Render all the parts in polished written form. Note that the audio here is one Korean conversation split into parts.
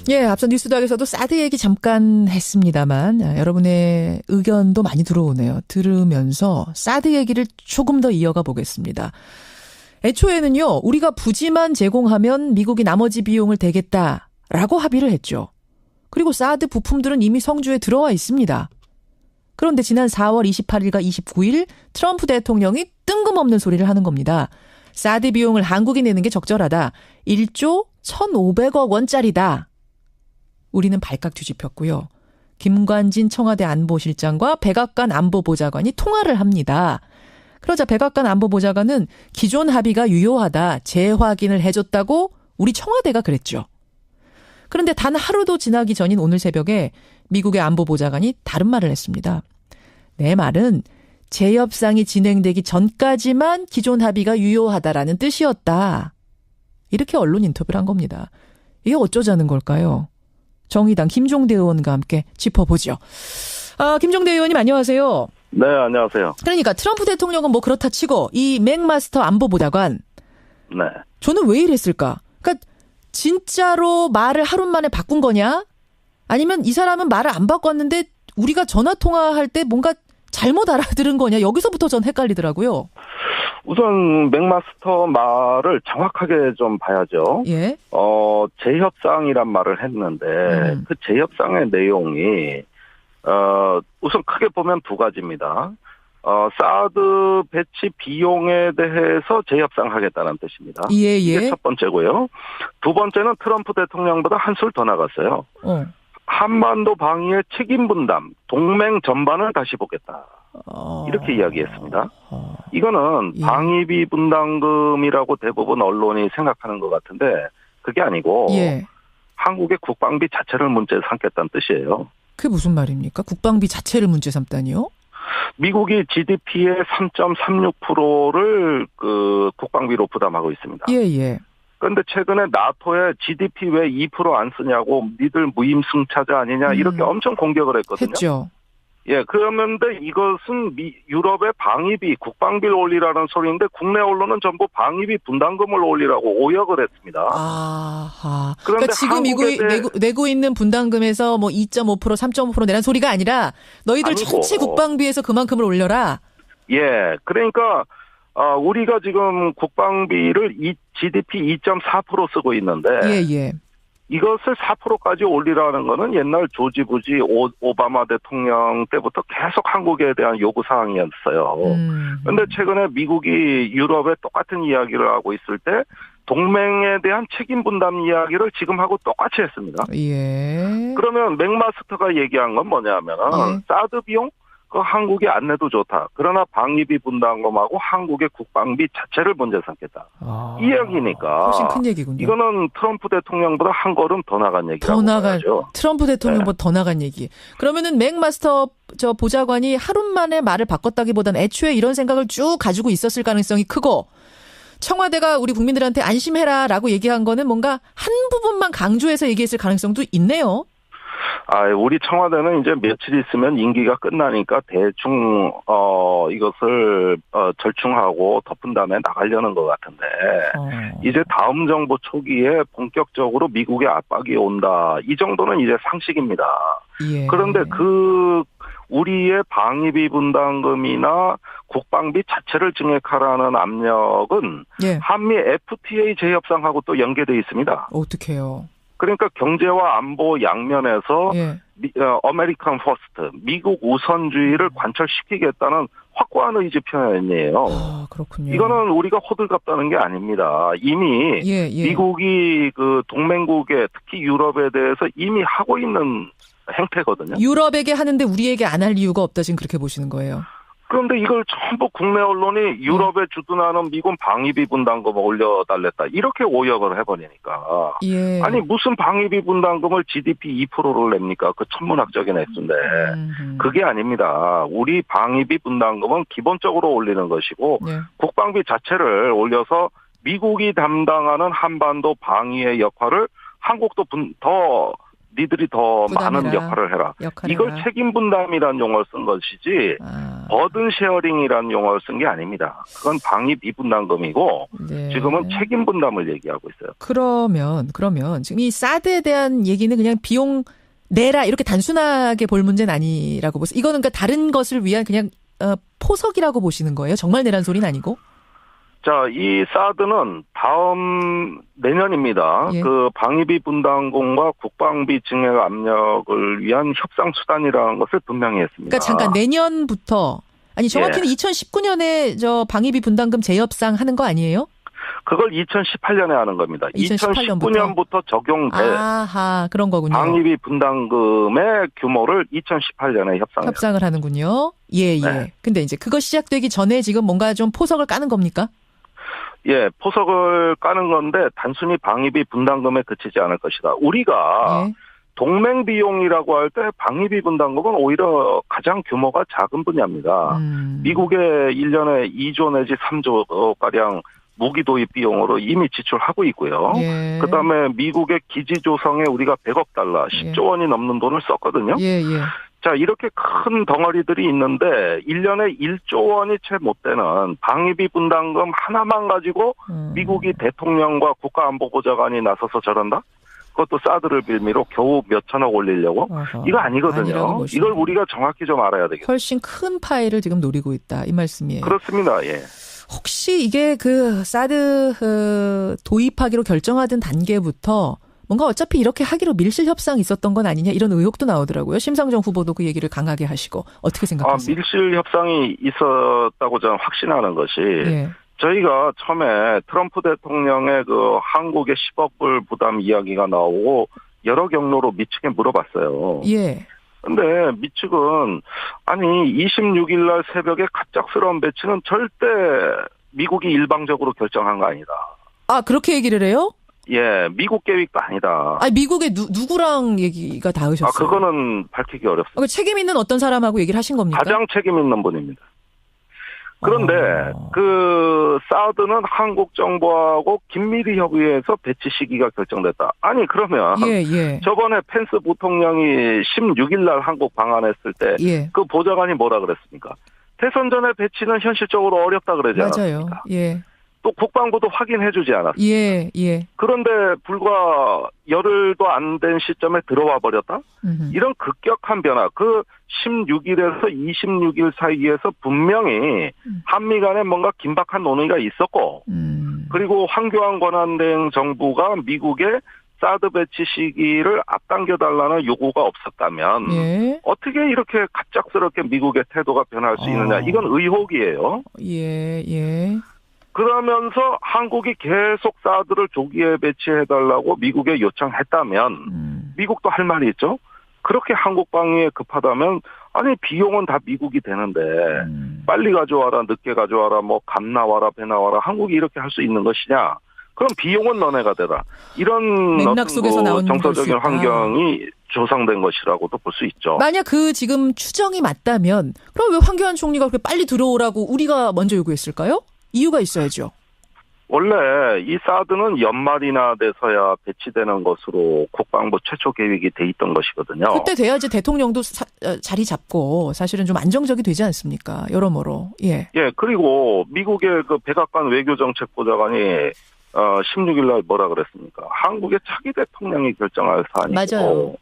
예, 앞서 뉴스닥에서도 사드 얘기 잠깐 했습니다만 여러분의 의견도 많이 들어오네요. 들으면서 사드 얘기를 조금 더 이어가 보겠습니다. 애초에는요, 우리가 부지만 제공하면 미국이 나머지 비용을 대겠다라고 합의를 했죠. 그리고 사드 부품들은 이미 성주에 들어와 있습니다. 그런데 지난 4월 28일과 29일 트럼프 대통령이 뜬금없는 소리를 하는 겁니다. 사드 비용을 한국이 내는 게 적절하다. 1조 1,500억 원짜리다. 우리는 발칵 뒤집혔고요. 김관진 청와대 안보실장과 백악관 안보보좌관이 통화를 합니다. 그러자 백악관 안보보좌관은 기존 합의가 유효하다, 재확인을 해줬다고 우리 청와대가 그랬죠. 그런데 단 하루도 지나기 전인 오늘 새벽에 미국의 안보보좌관이 다른 말을 했습니다. 내 말은 재협상이 진행되기 전까지만 기존 합의가 유효하다라는 뜻이었다. 이렇게 언론 인터뷰를 한 겁니다. 이게 어쩌자는 걸까요? 정의당 김종대 의원과 함께 짚어보죠. 김종대 의원님 안녕하세요. 네, 안녕하세요. 그러니까 트럼프 대통령은 뭐 그렇다 치고 이 맥마스터 안보보좌관, 네. 저는 왜 이랬을까? 그러니까 진짜로 말을 하루 만에 바꾼 거냐? 아니면 이 사람은 말을 안 바꿨는데 우리가 전화 통화할 때 뭔가 잘못 알아들은 거냐? 여기서부터 전 헷갈리더라고요. 우선 맥마스터 말을 정확하게 좀 봐야죠. 예. 재협상이란 말을 했는데 그 재협상의 내용이 우선 크게 보면 두 가지입니다. 사드 배치 비용에 대해서 재협상하겠다는 뜻입니다. 예. 이게 첫 번째고요. 두 번째는 트럼프 대통령보다 한술 더 나갔어요. 한반도 방위의 책임 분담, 동맹 전반을 다시 보겠다. 이렇게 이야기했습니다. 이거는 예. 방위비 분담금이라고 대부분 언론이 생각하는 것 같은데 그게 아니고 예. 한국의 국방비 자체를 문제 삼겠다는 뜻이에요. 그게 무슨 말입니까? 국방비 자체를 문제 삼다니요? 미국이 GDP의 3.36%를 그 국방비로 부담하고 있습니다. 예. 그런데 최근에 나토에 GDP 왜 2% 안 쓰냐고 니들 무임승차자 아니냐 이렇게 엄청 공격을 했거든요. 했죠. 예, 그런데 이것은 유럽의 방위비, 국방비를 올리라는 소리인데 국내 언론은 전부 방위비 분담금을 올리라고 오역을 했습니다. 아하. 그러니까 지금 미국이 내고 있는 분담금에서 뭐 2.5%, 3.5% 내란 소리가 아니라 너희들 아니고. 전체 국방비에서 그만큼을 올려라. 예, 그러니까 우리가 지금 국방비를 GDP 2.4% 쓰고 있는데 예. 이것을 4%까지 올리라는 거는 옛날 조지 부시 오바마 대통령 때부터 계속 한국에 대한 요구 사항이었어요. 그런데 최근에 미국이 유럽에 똑같은 이야기를 하고 있을 때 동맹에 대한 책임 분담 이야기를 지금 하고 똑같이 했습니다. 예. 그러면 맥마스터가 얘기한 건 뭐냐면은 사드 비용? 그 한국이 안 내도 좋다. 그러나 방위비 분담금하고 한국의 국방비 자체를 문제 삼겠다. 이 이야기니까. 훨씬 큰 얘기군요. 이거는 트럼프 대통령보다 한 걸음 더 나간 얘기라고 봐야죠. 트럼프 대통령보다 더 나간 얘기. 그러면은 맥마스터 보좌관이 하루 만에 말을 바꿨다기보다는 애초에 이런 생각을 쭉 가지고 있었을 가능성이 크고 청와대가 우리 국민들한테 안심해라라고 얘기한 거는 뭔가 한 부분만 강조해서 얘기했을 가능성도 있네요. 우리 청와대는 이제 며칠 있으면 임기가 끝나니까 대충 이것을 절충하고 덮은 다음에 나가려는 것 같은데 이제 다음 정부 초기에 본격적으로 미국의 압박이 온다. 이 정도는 이제 상식입니다. 예. 그런데 우리의 방위비 분담금이나 국방비 자체를 증액하라는 압력은 한미 FTA 재협상하고 또 연계되어 있습니다. 어떻게 해요? 그러니까 경제와 안보 양면에서 아메리칸 퍼스트, 미국 우선주의를 관철시키겠다는 확고한 의지 표현이에요. 그렇군요. 이거는 우리가 호들갑다는 게 아닙니다. 이미 미국이 그 동맹국에 특히 유럽에 대해서 이미 하고 있는 행태거든요. 유럽에게 하는데 우리에게 안 할 이유가 없다 지금 그렇게 보시는 거예요. 그런데 이걸 전부 국내 언론이 유럽에 주둔하는 미군 방위비 분담금을 올려달랬다. 이렇게 오역을 해버리니까. 아니 무슨 방위비 분담금을 GDP 2%를 냅니까? 그 천문학적인 액수인데. 그게 아닙니다. 우리 방위비 분담금은 기본적으로 올리는 것이고 국방비 자체를 올려서 미국이 담당하는 한반도 방위의 역할을 한국도 더 니들이 더 부담해라. 많은 역할을 해라. 이걸 책임 분담이라는 용어를 쓴 것이지 버든 쉐어링이라는 용어를 쓴 게 아닙니다. 그건 방위 비분담금이고 네. 지금은 책임 분담을 얘기하고 있어요. 그러면 지금 이 사드에 대한 얘기는 그냥 비용 내라 이렇게 단순하게 볼 문제는 아니라고 보세요. 이거는 그러니까 다른 것을 위한 그냥 포석이라고 보시는 거예요? 정말 내란 소리는 아니고? 자, 이 사드는 다음 내년입니다. 예. 그 방위비 분담금과 국방비 증액 압력을 위한 협상 수단이라는 것을 분명히 했습니다. 그러니까 잠깐 내년부터 아니 정확히는 2019년에 저 방위비 분담금 재협상 하는 거 아니에요? 그걸 2018년에 하는 겁니다. 2019년부터 적용될 그런 거군요. 방위비 분담금의 규모를 2018년에 협상을 하는군요. 예. 네. 근데 이제 그거 시작되기 전에 지금 뭔가 좀 포석을 까는 겁니까? 예, 포석을 까는 건데 단순히 방위비 분담금에 그치지 않을 것이다. 우리가 동맹 비용이라고 할 때 방위비 분담금은 오히려 가장 규모가 작은 분야입니다. 미국의 1년에 2조 내지 3조가량 무기 도입 비용으로 이미 지출하고 있고요. 예. 그다음에 미국의 기지 조성에 우리가 100억 달러, 10조 원이 넘는 돈을 썼거든요. 예. 자, 이렇게 큰 덩어리들이 있는데 1년에 1조 원이 채 못 되는 방위비 분담금 하나만 가지고 미국이 대통령과 국가안보보좌관이 나서서 저런다? 그것도 사드를 빌미로 겨우 몇천억 올리려고? 이거 아니거든요. 이걸 우리가 정확히 좀 알아야 되겠죠. 훨씬 큰 파일을 지금 노리고 있다. 이 말씀이에요. 그렇습니다. 예. 혹시 이게 그 사드 도입하기로 결정하던 단계부터 뭔가 어차피 이렇게 하기로 밀실 협상이 있었던 건 아니냐 이런 의혹도 나오더라고요. 심상정 후보도 그 얘기를 강하게 하시고 어떻게 생각하세요? 밀실 협상이 있었다고 저는 확신하는 것이 저희가 처음에 트럼프 대통령의 그 한국의 10억 불 부담 이야기가 나오고 여러 경로로 미측에 물어봤어요. 예. 근데 미측은 아니 26일 날 새벽에 갑작스러운 배치는 절대 미국이 일방적으로 결정한 거 아니다. 그렇게 얘기를 해요? 예, 미국 계획도 아니다. 미국의 누구랑 얘기가 닿으셨어요? 그거는 밝히기 어렵습니다. 책임 있는 어떤 사람하고 얘기를 하신 겁니까? 가장 책임 있는 분입니다. 그런데 그 사드는 한국 정부하고 긴밀히 협의해서 배치 시기가 결정됐다. 아니 그러면 저번에 펜스 부통령이 16일 날 한국 방한했을 때 그 보좌관이 뭐라 그랬습니까? 대선 전에 배치는 현실적으로 어렵다 그러지 않았습니까? 예. 또 국방부도 확인해주지 않았습니까? 그런데 불과 열흘도 안 된 시점에 들어와 버렸다? 이런 급격한 변화, 그 16일에서 26일 사이에서 분명히 한미 간에 뭔가 긴박한 논의가 있었고, 그리고 황교안 권한대행 정부가 미국의 사드 배치 시기를 앞당겨달라는 요구가 없었다면 어떻게 이렇게 갑작스럽게 미국의 태도가 변할 수 있느냐. 이건 의혹이에요. 그러면서 한국이 계속 사드를 조기에 배치해달라고 미국에 요청했다면 미국도 할 말이 있죠. 그렇게 한국 방위에 급하다면 아니 비용은 다 미국이 되는데 빨리 가져와라 늦게 가져와라 뭐 감 나와라 배 나와라 한국이 이렇게 할 수 있는 것이냐. 그럼 비용은 너네가 되라. 이런 맥락 속에서 나온 정서적인 환경이 조성된 것이라고도 볼 수 있죠. 만약 그 지금 추정이 맞다면 그럼 왜 황교안 총리가 그렇게 빨리 들어오라고 우리가 먼저 요구했을까요? 이유가 있어야죠. 원래 이 사드는 연말이나 돼서야 배치되는 것으로 국방부 최초 계획이 돼 있던 것이거든요. 그때 돼야지 대통령도 자리 잡고 사실은 좀 안정적이 되지 않습니까? 여러모로. 예, 그리고 미국의 그 백악관 외교정책보좌관이 16일 날 뭐라 그랬습니까? 한국의 차기 대통령이 결정할 사안이고 맞아요.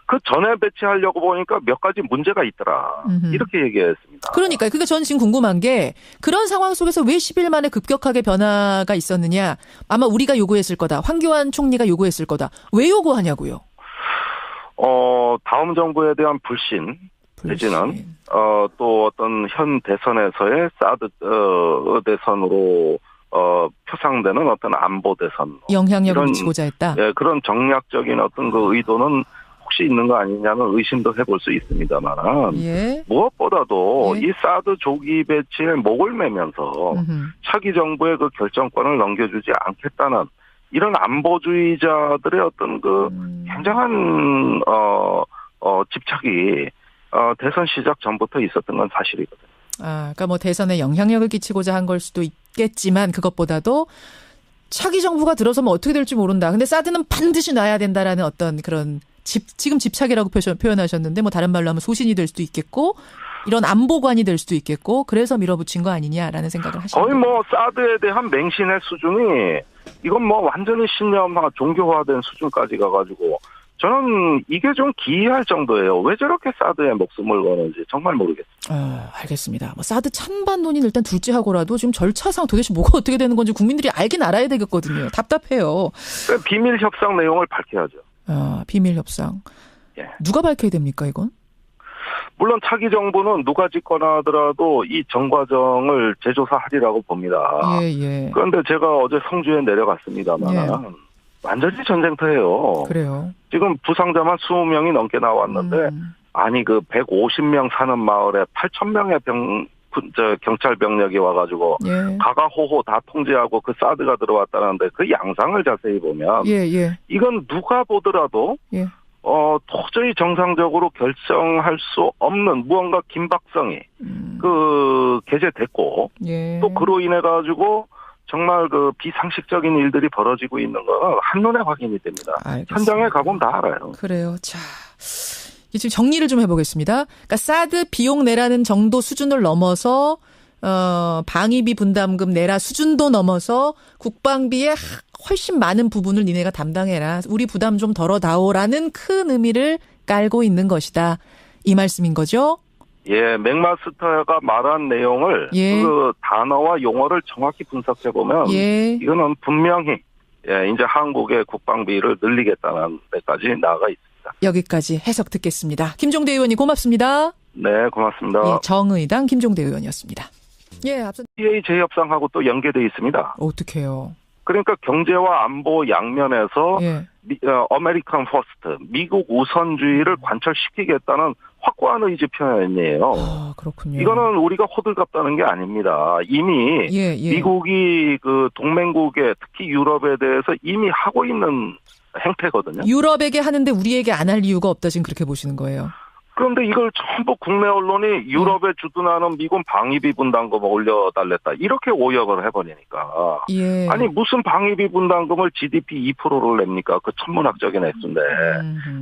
그 전에 배치하려고 보니까 몇 가지 문제가 있더라. 이렇게 얘기했습니다. 그러니까요. 저는 지금 궁금한 게 그런 상황 속에서 왜 10일 만에 급격하게 변화가 있었느냐. 아마 우리가 요구했을 거다. 황교안 총리가 요구했을 거다. 왜 요구하냐고요. 다음 정부에 대한 불신. 내지는 또 어떤 현 대선에서의 사드 대선으로 표상되는 어떤 안보 대선. 영향력을 미치고자 했다. 그런 정략적인 어떤 그 의도는 혹시 있는 거 아니냐는 의심도 해볼 수 있습니다만 무엇보다도 이 사드 조기 배치에 목을 매면서 차기 정부의 그 결정권을 넘겨주지 않겠다는 이런 안보주의자들의 어떤 그 굉장한 집착이 대선 시작 전부터 있었던 건 사실이거든요. 그러니까 뭐 대선에 영향력을 끼치고자 한 걸 수도 있겠지만 그것보다도 차기 정부가 들어서면 어떻게 될지 모른다. 근데 사드는 반드시 놔야 된다라는 어떤 그런 지금 집착이라고 표현하셨는데 뭐 다른 말로 하면 소신이 될 수도 있겠고 이런 안보관이 될 수도 있겠고 그래서 밀어붙인 거 아니냐라는 생각을 하시는 거의 뭐 사드에 대한 맹신의 수준이 이건 뭐 완전히 신념화 종교화된 수준까지 가가지고 저는 이게 좀 기이할 정도예요. 왜 저렇게 사드에 목숨을 거는지 정말 모르겠습니다. 알겠습니다. 뭐 사드 찬반 논의는 일단 둘째하고라도 지금 절차상 도대체 뭐가 어떻게 되는 건지 국민들이 알긴 알아야 되겠거든요. 답답해요. 비밀 협상 내용을 밝혀야죠. 비밀 협상. 예. 누가 밝혀야 됩니까 이건? 물론 차기 정부는 누가 집거나 하더라도 이 전 과정을 재조사하리라고 봅니다. 예. 그런데 제가 어제 성주에 내려갔습니다만 예. 완전히 전쟁터예요. 그래요. 지금 부상자만 20명이 넘게 나왔는데 아니 그 150명 사는 마을에 8,000명의 경찰 병력이 와가지고 예. 가가호호 다 통제하고 그 사드가 들어왔다는데 그 양상을 자세히 보면 이건 누가 보더라도 도저히 정상적으로 결정할 수 없는 무언가 긴박성이 게재됐고 또 그로 인해 가지고 정말 그 비상식적인 일들이 벌어지고 있는 건 한눈에 확인이 됩니다. 알겠습니다. 현장에 가보면 다 알아요. 그래요. 자, 지금 정리를 좀 해보겠습니다. 그러니까 사드 비용 내라는 정도 수준을 넘어서 방위비 분담금 내라 수준도 넘어서 국방비의 훨씬 많은 부분을 니네가 담당해라. 우리 부담 좀 덜어다오라는 큰 의미를 깔고 있는 것이다. 이 말씀인 거죠? 예, 맥마스터가 말한 내용을 그 단어와 용어를 정확히 분석해보면 이거는 분명히 이제 한국의 국방비를 늘리겠다는 데까지 나아가 있습니다. 여기까지 해석 듣겠습니다. 김종대 의원님 고맙습니다. 네, 고맙습니다. 정의당 김종대 의원이었습니다. 앞서 PA 재협상하고 또 연계되어 있습니다. 어떻게 해요? 그러니까 경제와 안보 양면에서 아메리칸 퍼스트, 미국 우선주의를 관철시키겠다는 확고한 의지 표현이에요. 그렇군요. 이거는 우리가 호들갑다는 게 아닙니다. 이미 미국이 그 동맹국에 특히 유럽에 대해서 이미 하고 있는 행태거든요. 유럽에게 하는데 우리에게 안 할 이유가 없다 지금 그렇게 보시는 거예요. 그런데 이걸 전부 국내 언론이 유럽에 주둔하는 미군 방위비 분담금 올려달랬다. 이렇게 오역을 해버리니까. 아니 무슨 방위비 분담금을 GDP 2%를 냅니까? 그 천문학적인 액수인데.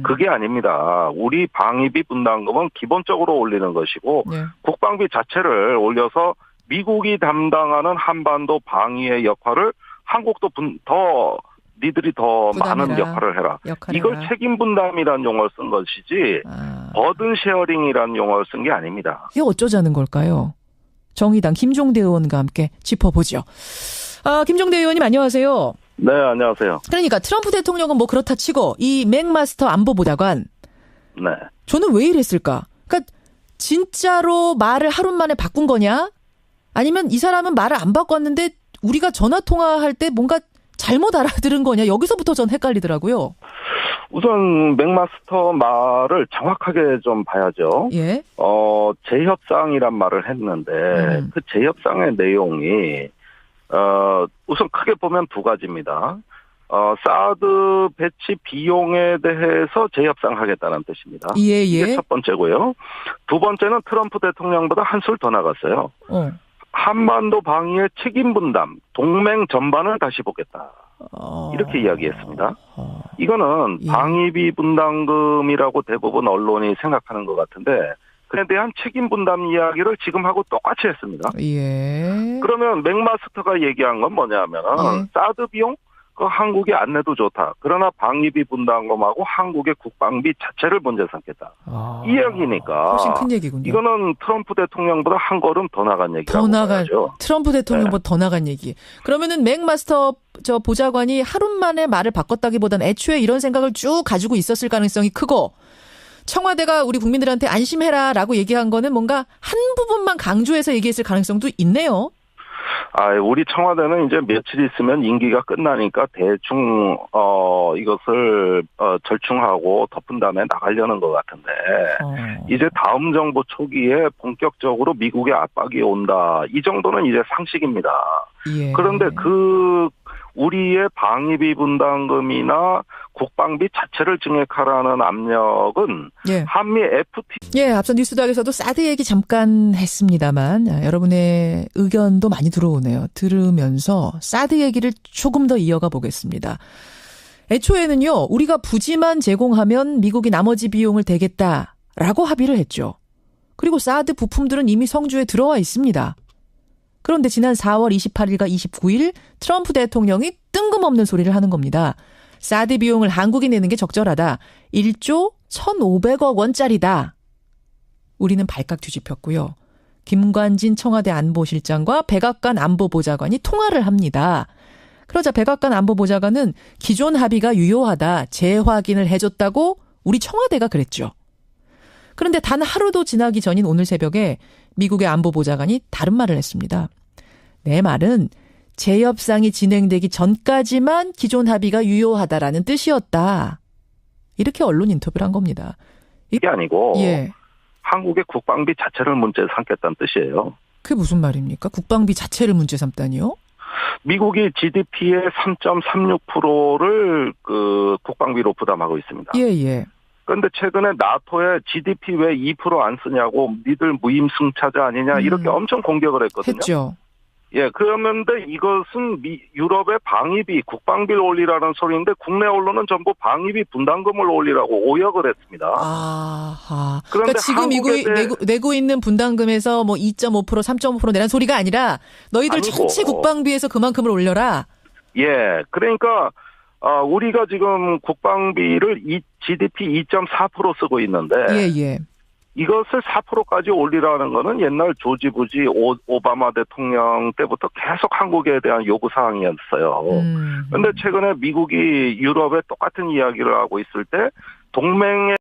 그게 아닙니다. 우리 방위비 분담금은 기본적으로 올리는 것이고 국방비 자체를 올려서 미국이 담당하는 한반도 방위의 역할을 한국도 니들이 더 많은 역할을 해라. 이걸 책임 분담이라는 용어를 쓴 것이지 버든 쉐어링이라는 용어를 쓴 게 아닙니다. 이게 어쩌자는 걸까요? 정의당 김종대 의원과 함께 짚어보죠. 김종대 의원님 안녕하세요. 네, 안녕하세요. 그러니까 트럼프 대통령은 뭐 그렇다 치고 이 맥마스터 안보보좌관 저는 왜 이랬을까? 그러니까 진짜로 말을 하루 만에 바꾼 거냐? 아니면 이 사람은 말을 안 바꿨는데 우리가 전화 통화할 때 뭔가 잘못 알아들은 거냐? 여기서부터 전 헷갈리더라고요. 우선 맥마스터 말을 정확하게 좀 봐야죠. 재협상이란 말을 했는데 그 재협상의 내용이 우선 크게 보면 두 가지입니다. 사드 배치 비용에 대해서 재협상하겠다는 뜻입니다. 이게 첫 번째고요. 두 번째는 트럼프 대통령보다 한술 더 나갔어요. 한반도 방위의 책임 분담, 동맹 전반을 다시 보겠다. 이렇게 이야기했습니다. 이거는 방위비 분담금이라고 대부분 언론이 생각하는 것 같은데 그에 대한 책임 분담 이야기를 지금하고 똑같이 했습니다. 그러면 맥마스터가 얘기한 건 뭐냐면 사드 비용? 그 한국이 안 내도 좋다. 그러나 방위비 분담금하고 한국의 국방비 자체를 문제 삼겠다. 이 이야기니까. 훨씬 큰 얘기군요. 이거는 트럼프 대통령보다 한 걸음 더 나간 얘기라고 봐야죠. 트럼프 대통령보다 더 나간 얘기. 그러면은 맥마스터 보좌관이 하루 만에 말을 바꿨다기보다는 애초에 이런 생각을 쭉 가지고 있었을 가능성이 크고 청와대가 우리 국민들한테 안심해라라고 얘기한 거는 뭔가 한 부분만 강조해서 얘기했을 가능성도 있네요. 우리 청와대는 이제 며칠 있으면 임기가 끝나니까 대충 이것을 절충하고 덮은 다음에 나가려는 것 같은데 이제 다음 정부 초기에 본격적으로 미국의 압박이 온다. 이 정도는 이제 상식입니다. 그런데 우리의 방위비 분담금이나 국방비 자체를 증액하라는 압력은 한미 FT. 앞서 뉴스닥에서도 사드 얘기 잠깐 했습니다만 여러분의 의견도 많이 들어오네요. 들으면서 사드 얘기를 조금 더 이어가 보겠습니다. 애초에는요, 우리가 부지만 제공하면 미국이 나머지 비용을 대겠다라고 합의를 했죠. 그리고 사드 부품들은 이미 성주에 들어와 있습니다. 그런데 지난 4월 28일과 29일 트럼프 대통령이 뜬금없는 소리를 하는 겁니다. 사드 비용을 한국이 내는 게 적절하다. 1조 1,500억 원짜리다. 우리는 발칵 뒤집혔고요. 김관진 청와대 안보실장과 백악관 안보보좌관이 통화를 합니다. 그러자 백악관 안보보좌관은 기존 합의가 유효하다, 재확인을 해줬다고 우리 청와대가 그랬죠. 그런데 단 하루도 지나기 전인 오늘 새벽에 미국의 안보보좌관이 다른 말을 했습니다. 내 말은 재협상이 진행되기 전까지만 기존 합의가 유효하다라는 뜻이었다. 이렇게 언론 인터뷰를 한 겁니다. 이게 아니고 예. 한국의 국방비 자체를 문제 삼겠다는 뜻이에요. 그게 무슨 말입니까? 국방비 자체를 문제 삼다니요? 미국이 GDP의 3.36%를 그 국방비로 부담하고 있습니다. 예. 그런데 최근에 나토에 GDP 왜 2% 안 쓰냐고 니들 무임승차자 아니냐 이렇게 엄청 공격을 했거든요. 했죠. 예, 그런데 이것은 유럽의 방위비, 국방비를 올리라는 소리인데 국내 언론은 전부 방위비 분담금을 올리라고 오역을 했습니다. 아하. 그러니까 지금 미국이 내고 있는 분담금에서 뭐 2.5%, 3.5% 내란 소리가 아니라 너희들 아니고, 전체 국방비에서 그만큼을 올려라. 예, 그러니까 우리가 지금 국방비를 GDP 2.4% 쓰고 있는데 예. 이것을 4%까지 올리라는 거는 옛날 조지 부시 오바마 대통령 때부터 계속 한국에 대한 요구 사항이었어요. 그런데 최근에 미국이 유럽에 똑같은 이야기를 하고 있을 때 동맹의